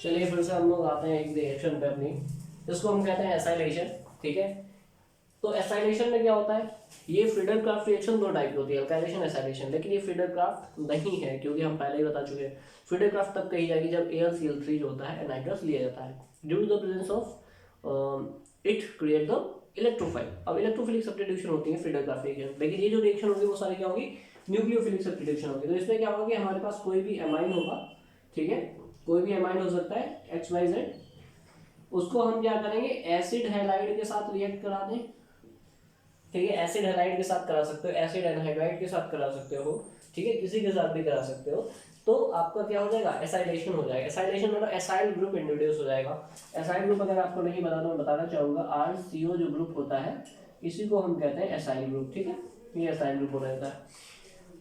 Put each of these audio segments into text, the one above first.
चलिए फिर से हम लोग आते हैं एक रिएक्शन पे अपनी, इसको हम कहते हैं एसाइलेशन। ठीक है, तो एसाइलेशन में क्या होता है, ये फ्रीडल क्राफ्ट रिएक्शन दो टाइप की होती है, अल्काइलेशन एसाइलेशन। लेकिन ये फ्रीडल क्राफ्ट नहीं है, क्योंकि हम पहले ही बता चुके हैं फ्रीडल क्राफ्ट तब कही जाएगी जब AlCl3 जो होता है एनाइड्रस लिया जाता है due to the presence of it create the electrophile. अब इलेक्ट्रोफिलिक सब्स्टिट्यूशन होती है फ्रीडल क्राफ्ट रिएक्शन, लेकिन ये जो रिएक्शन होगी वो सारी क्या होगी, न्यूक्लियोफिलिक सब्स्टिट्यूशन होगी। तो इसमें क्या होगा कि हमारे पास कोई भी एमाइन होगा, ठीक है, कोई भी एमाइन हो सकता है XYZ, उसको हम क्या करेंगे, एसिड हैलाइड के साथ रिएक्ट करा दें। ठीक है, एसिड हैलाइड के साथ करा सकते हो, एसिड एनहाइड्राइड के साथ करा सकते हो, ठीक है, किसी के साथ भी करा सकते हो। तो आपका क्या हो जाएगा, एसाइलेशन हो जाएगा। एसाइलेशन मतलब एसाइल ग्रुप इंट्रोड्यूस हो जाएगा। एसाइल ग्रुप अगर आपको नहीं पता तो मैं बताना चाहूंगा, RCO जो ग्रुप होता है इसी को हम कहते हैं एसाइल ग्रुप। ठीक है, ये एसाइल ग्रुप हो रहता है।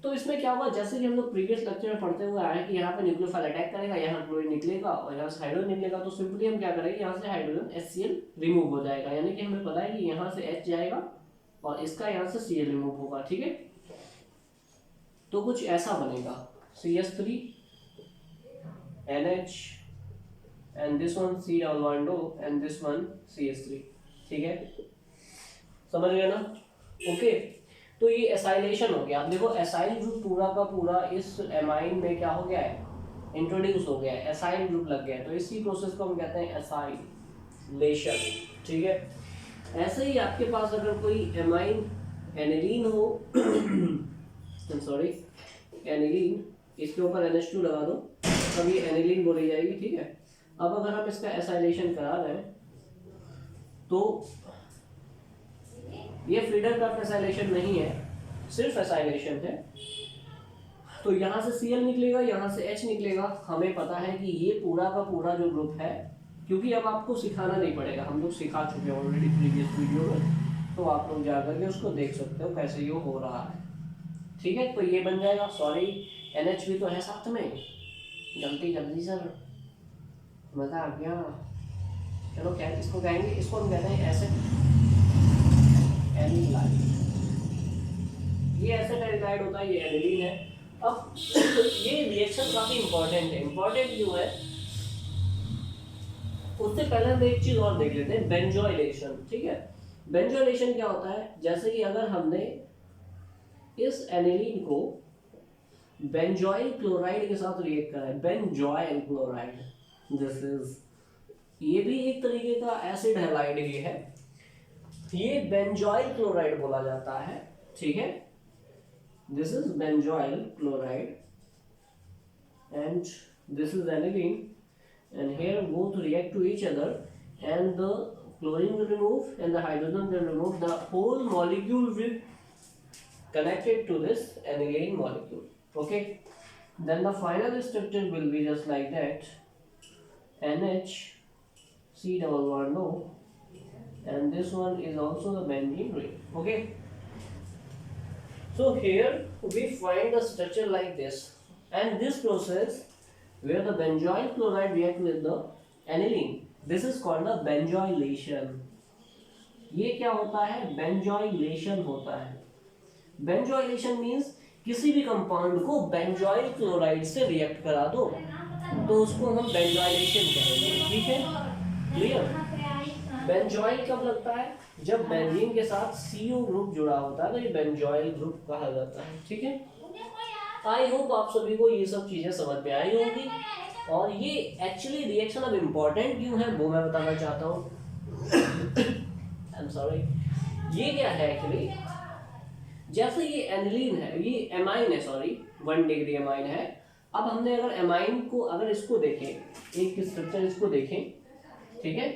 तो इसमें क्या हुआ, जैसे कि हम लोग प्रीवियस लेक्चर में पढ़ते हुए आए कि यहाँ पे न्यूक्लियोफाइल अटैक करेगा, यहाँ क्लोरीन निकलेगा और यहाँ से हाइड्रोजन निकलेगा। तो सिंपली हम क्या करेंगे, यहाँ से हाइड्रोजन HCl रिमूव हो जाएगा, यानी कि हमें पता है कि यहाँ से H जाएगा और इसका यहाँ से Cl रिमूव होगा। ठीक है, तो कुछ ऐसा बनेगा, CH3 NH and this one C double bond O and this one CH3। ठीक है, समझ गए ना? ओके, तो ये एसाइलेशन हो गया। आप देखो एसाइल ग्रुप पूरा का पूरा इस एमाइन में क्या हो गया है, इंट्रोड्यूस हो गया है, एसाइल ग्रुप लग गया है। तो इसी प्रोसेस को हम कहते हैं एसाइलेशन। ठीक है, ऐसे ही आपके पास अगर कोई एमाइन एनिलीन हो सॉरी एनिलीन, इसके ऊपर NH2 लगा दो तब ये एनिलीन बोली जाएगी। ठीक है, अब अगर हम इसका एसाइलेशन करा रहे हैं तो ये फ्रीडल क्राफ्ट एसाइलेशन नहीं है, सिर्फ एसाइलेशन है। तो यहाँ से Cl निकलेगा, यहाँ से H निकलेगा। हमें पता है कि ये पूरा का पूरा जो ग्रुप है, क्योंकि अब आपको सिखाना नहीं पड़ेगा, हम लोग सिखा चुके हैं ऑलरेडी प्रीवियस वीडियो में, तो आप लोग जाकर के उसको देख सकते हो कैसे ये हो रहा है। ठीक है, तो ये बन जाएगा, सॉरी NH भी तो है साथ में, जल्दी जल्दी सर, मजा आ गया। चलो क्या इसको कहेंगे, इसको हम कहते हैं एसिड एनिलाइड। ये एसिड एनिलाइड होता है, ये एनिलीन है। अब ये रिएक्शन काफी इंपॉर्टेंट है। इंपॉर्टेंट क्यों है, उससे पहले हम एक चीज और देख लेते हैं, बेंजोइलेशन। ठीक है, बेंजोइलेशन क्या होता है, जैसे कि अगर हमने इस एनिलीन को बेंजोइल क्लोराइड के साथ रिएक्ट करा है, बेंजोइल क्लोराइड, दिस इज, ये भी एक तरीके का एसिड हैलाइड ही है, ये बेंजोइल क्लोराइड बोला जाता है। ठीक है, this is benzoyl chloride and this is aniline, and here both react to each other and the chlorine will remove and the hydrogen will remove, the whole molecule will connected to this aniline molecule. Okay, then the final structure will be just like that, NH C double bond O, and this one is also the benzene ring. Okay, so here we find the structure like this, and this process where the benzoyl chloride react with the aniline, this is called the benzoylation. ये क्या होता है, benzoylation होता है। benzoylation means किसी भी compound को benzoyl chloride से रिएक्ट करा दो तो उसको हम बेंजोइलेशन कहेंगे। ठीक है, क्लियर? बेंजोइल कब लगता है, जब बेंजीन के साथ CO ग्रुप जुड़ा होता है, तो ये बेंजोइल ग्रुप कहा जाता है। ठीक है, आई होप आप सभी को ये सब चीजें समझ में आई होंगी। और ये एक्चुअली रिएक्शन अब इम्पोर्टेंट क्यों है वो मैं बताना चाहता हूँ। आई एम सॉरी, ये क्या है एक्चुअली, जैसे ये एनिलीन है, ये एमाइन है, सॉरी 1 डिग्री एमाइन है। अब हमने अगर एमाइन को, अगर इसको देखें, एक स्ट्रक्चर इसको देखें, ठीक है,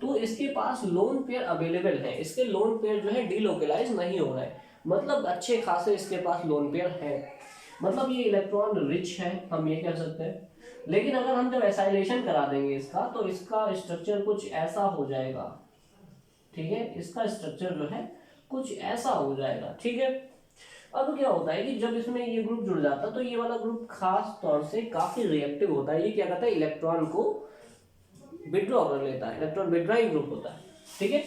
तो इसके पास लोन पेयर अवेलेबल है, इसके लोन पेयर जो है डिलोकलाइज नहीं हो रहा है, मतलब अच्छे खासे इसके पास लोन पेयर है, मतलब ये इलेक्ट्रॉन रिच है, हम ये कह सकते हैं। लेकिन अगर हम जब एसाइलेशन करा देंगे इसका, तो इसका स्ट्रक्चर कुछ ऐसा हो जाएगा। ठीक है, इसका स्ट्रक्चर जो है कुछ ऐसा हो जाएगा। ठीक है, अब क्या होता है कि जब इसमें ये ग्रुप जुड़ जाता है तो ये वाला ग्रुप खास तौर से काफी रिएक्टिव होता है। ये क्या करता है, इलेक्ट्रॉन को विड्रॉ कर लेता है, इलेक्ट्रॉन विड्रॉइंग ग्रुप होता है। ठीक है,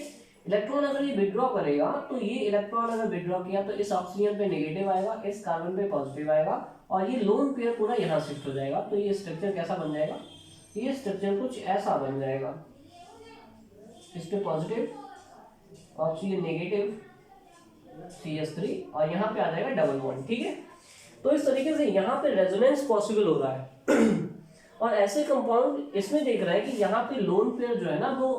इलेक्ट्रॉन अगर ये विड्रॉ करेगा तो ये इलेक्ट्रॉन अगर विड्रॉ किया तो इस ऑक्सीजन पे नेगेटिव आएगा, इस कार्बन पे पॉजिटिव आएगा और ये लोन पेयर पूरा यहाँ शिफ्ट हो जाएगा। तो ये स्ट्रक्चर कैसा बन जाएगा, ये स्ट्रक्चर कुछ ऐसा बन जाएगा, इस पे पॉजिटिव और ये नेगेटिव CH3 और यहाँ पे आ जाएगा डबल बॉन्ड, ठीक है। तो इस तरीके से यहाँ पे रेजोनेंस पॉसिबल हो रहा है और ऐसे कंपाउंड इसमें देख रहा है कि यहाँ पे लोन पेयर जो है ना वो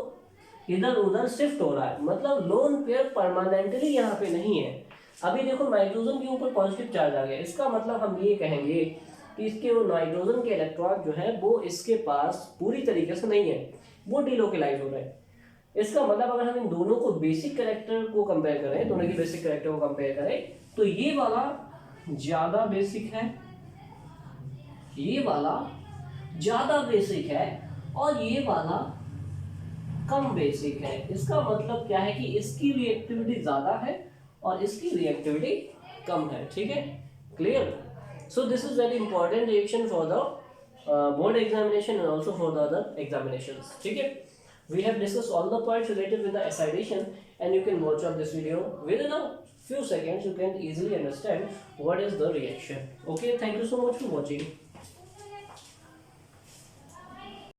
इधर उधर शिफ्ट हो रहा है, मतलब लोन पेयर परमानेंटली यहाँ पे नहीं है। अभी देखो नाइट्रोजन के ऊपर पॉजिटिव चार्ज आ गया, इसका मतलब हम ये कहेंगे कि इसके वो नाइट्रोजन के इलेक्ट्रॉन जो है वो इसके पास पूरी तरीके से नहीं है, वो डिलोकलाइज हो रहा है। इसका मतलब अगर हम इन दोनों को बेसिक कैरेक्टर को कंपेयर करें, दोनों की बेसिक कैरेक्टर को कंपेयर करें, तो ये वाला ज्यादा बेसिक है, ये वाला ज्यादा बेसिक है और ये वाला कम बेसिक है। इसका मतलब क्या है कि इसकी रिएक्टिविटी ज्यादा है और इसकी रिएक्टिविटी कम है, ठीक है, clear. So this is very important reaction for the board examination and also for the other examinations, ठीक है। We have discussed all the points related with the acylation, and you can watch up this video within a few seconds. You can easily understand what is the reaction. Okay, thank you so much for watching.